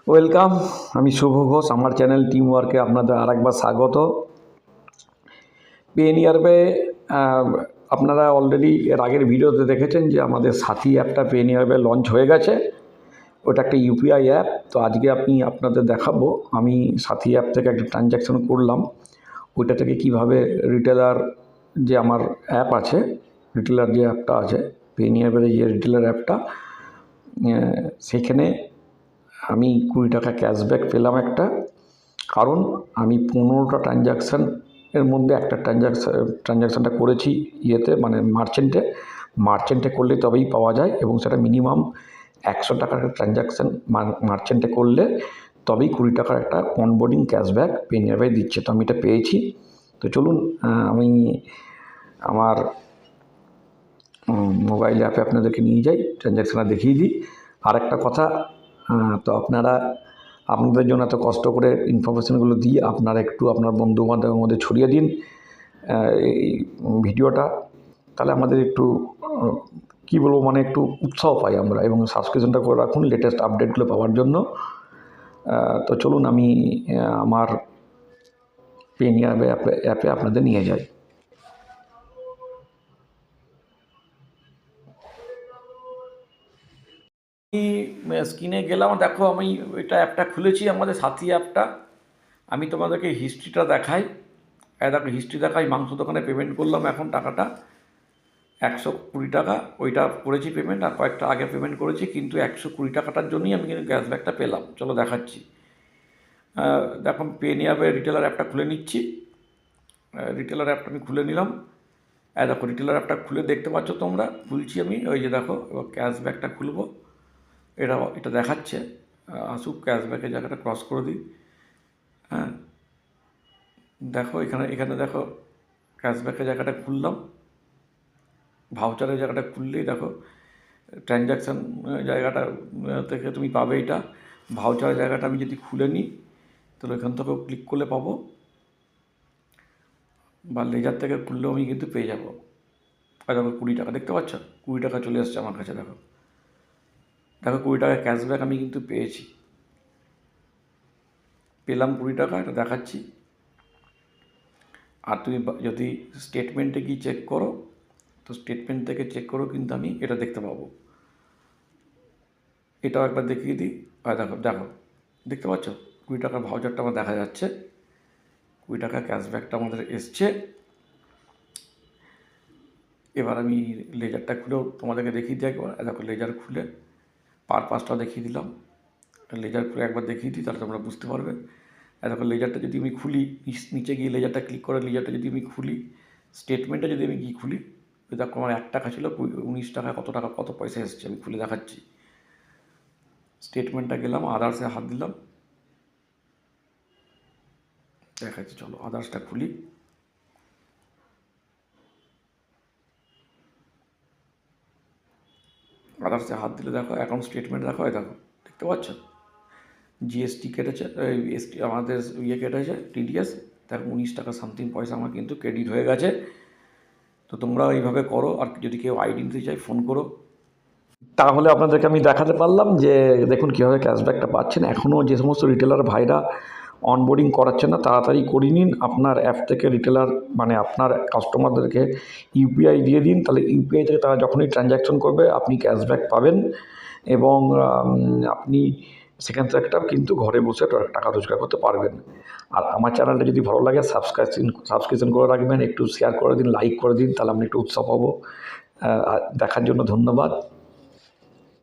Welcome. আমি শুভ ঘোষ। আমার channel team ওয়ার্কে আপনাদের আরেকবার স্বাগত। পেনিয়ারবে আপনারা অলরেডি এর আগের ভিডিওতে দেখেছেন যে আমাদের সাথী অ্যাপটা পেনিয়ারবে লঞ্চ হয়ে গেছে। ওটা একটা ইউপিআই অ্যাপ। তো আজকে আপনাদের দেখাবো আমি সাথী অ্যাপ থেকে একটা ট্রানজ্যাকশন করলাম, ওইটা থেকে কিভাবে রিটেলার যে আমার অ্যাপ আছে, রিটেলার যে অ্যাপটা আছে পেনিয়ারবের যে রিটেলার অ্যাপটা, সেখানে আমি 20 টাকা ক্যাশব্যাক পেলাম একটা। কারণ আমি 15টা ট্রানজ্যাকশানের মধ্যে একটা ট্রানজ্যাকশানটা করেছি ইয়েতে, মানে মার্চেন্টে করলে তবেই পাওয়া যায়, এবং সেটা মিনিমাম 100 টাকার ট্রানজ্যাকশান মার্চেন্টে করলে তবেই 20 টাকার একটা অনবোর্ডিং ক্যাশব্যাক পেনিয়ারবে দিচ্ছে। তো আমি এটা পেয়েছি। তো চলুন আমি আমার মোবাইল অ্যাপে আপনাদেরকে নিয়ে যাই, ট্রানজ্যাকশানটা দেখিয়ে দিই। আর একটা কথা, তো আপনাদের জন্য এত কষ্ট করে ইনফরমেশানগুলো দিই, আপনারা একটু আপনার বন্ধুবান্ধবের মধ্যে ছড়িয়ে দিন এই ভিডিওটা। তাহলে আমাদের একটু কী বলবো, মানে একটু উৎসাহ পাই আমরা, এবং সাবস্ক্রিপশনটা করে রাখুন লেটেস্ট আপডেটগুলো পাওয়ার জন্য। তো চলুন আমি আমার পেনিয়ারবে অ্যাপে আপনাদের নিয়ে যাই। স্ক্রিনে গেলাম, দেখো আমি ওইটা অ্যাপটা খুলেছি, আমাদের সাথী অ্যাপটা। আমি তোমাদেরকে হিস্ট্রিটা দেখাই। দেখো হিস্ট্রি দেখাই। মাংস দোকানে পেমেন্ট করলাম এখন টাকাটা 120 টাকা, ওইটা করেছি পেমেন্ট, আর কয়েকটা আগে পেমেন্ট করেছি, কিন্তু 120 টাকাটার জন্যই আমি কিন্তু ক্যাশব্যাকটা পেলাম। চলো দেখাচ্ছি। দেখো পেনিয়ারবে রিটেলার অ্যাপটা খুলে নিচ্ছি। রিটেলার অ্যাপটা আমি খুলে নিলাম। দেখো রিটেলার অ্যাপটা খুলে দেখতে পাচ্ছ তোমরা, খুলছি আমি। ওই যে দেখো, এবার ক্যাশব্যাকটা খুলবো। এটা দেখাচ্ছে, আসুক ক্যাশব্যাকের জায়গাটা ক্রস করে দিই। হ্যাঁ দেখো এখানে দেখো ক্যাশব্যাকের জায়গাটা খুললাম। ভাউচারের জায়গাটা খুললেই দেখো ট্রানজ্যাকশান জায়গাটা থেকে তুমি পাবে এটা। ভাউচারের জায়গাটা আমি যদি খুলে নিই তাহলে এখান থেকেও ক্লিক করলে পাবো, বা লেজার থেকে খুললেও আমি কিন্তু পেয়ে যাবো। আর দেখো 20 টাকা দেখতে পাচ্ছ, 20 টাকা চলে এসছে আমার কাছে। দেখো 20 টাকা ক্যাশব্যাক আমি কিন্তু পেলাম 20 টাকা, এটা দেখাচ্ছি। আর তুমি যদি স্টেটমেন্টে গিয়ে চেক করো, তো স্টেটমেন্ট থেকে চেক করো কিন্তু আমি এটা দেখতে পাবো। এটাও একবার দেখিয়ে দিই। আর দেখো দেখতে পাচ্ছ 20 টাকার ভাউচারটা আমার দেখা যাচ্ছে, 20 টাকা ক্যাশব্যাকটা আমাদের এসছে। এবার আমি লেজারটা খুলেও তোমাদেরকে দেখিয়ে দিই একবার। দেখো লেজার খুলে পারপাসটা দেখিয়ে দিলাম। লেজার খুলে একবার দেখিয়ে দিই, তাহলে তোমরা বুঝতে পারবে। দেখো লেজারটা যদি আমি খুলি, নিচে গিয়ে লেজারটা ক্লিক করে লেজারটা যদি আমি খুলি, স্টেটমেন্টটা যদি আমি গিয়ে খুলি, দেখো আমার 1 টাকা ছিল, 19 টাকা কত পয়সা এসছে আমি খুলে দেখাচ্ছি। স্টেটমেন্টটা গেলাম, আদার্সে হাত দিলাম, দেখাচ্ছি। চলো আদার্সটা খুলি। আদার্সে হাত দিলে দেখো অ্যাকাউন্ট স্টেটমেন্ট দেখো, দেখো দেখতে পাচ্ছ জিএসটি কেটেছে, আমাদের কেটেছে টিডিএস। দেখো 19 টাকা সামথিং পয়সা আমার কিন্তু ক্রেডিট হয়ে গেছে। তো তোমরা এইভাবে করো, আর যদি কেউ আইডি নিতে চাই ফোন করো। তাহলে আপনাদেরকে আমি দেখাতে পারলাম যে দেখুন কীভাবে ক্যাশব্যাকটা পাচ্ছেন। এখনও যে সমস্ত রিটেলার ভাইরা অনবোর্ডিং করাচ্ছেন না, তাড়াতাড়ি করে নিন। আপনার অ্যাপ থেকে রিটেলার, মানে আপনার কাস্টমারদেরকে ইউপিআই দিয়ে দিন, তাহলে ইউপিআই থেকে তারা যখনই ট্রানজ্যাকশন করবে আপনি ক্যাশব্যাক পাবেন, এবং আপনি সেখান থেকে কিন্তু ঘরে বসে টাকা রোজগার করতে পারবেন। আর আমার চ্যানেলটা যদি ভালো লাগে সাবস্ক্রিপশন করে রাখবেন, একটু শেয়ার করে দিন, লাইক করে দিন, তাহলে আমি একটু উৎসাহ পাবো। দেখার জন্য ধন্যবাদ।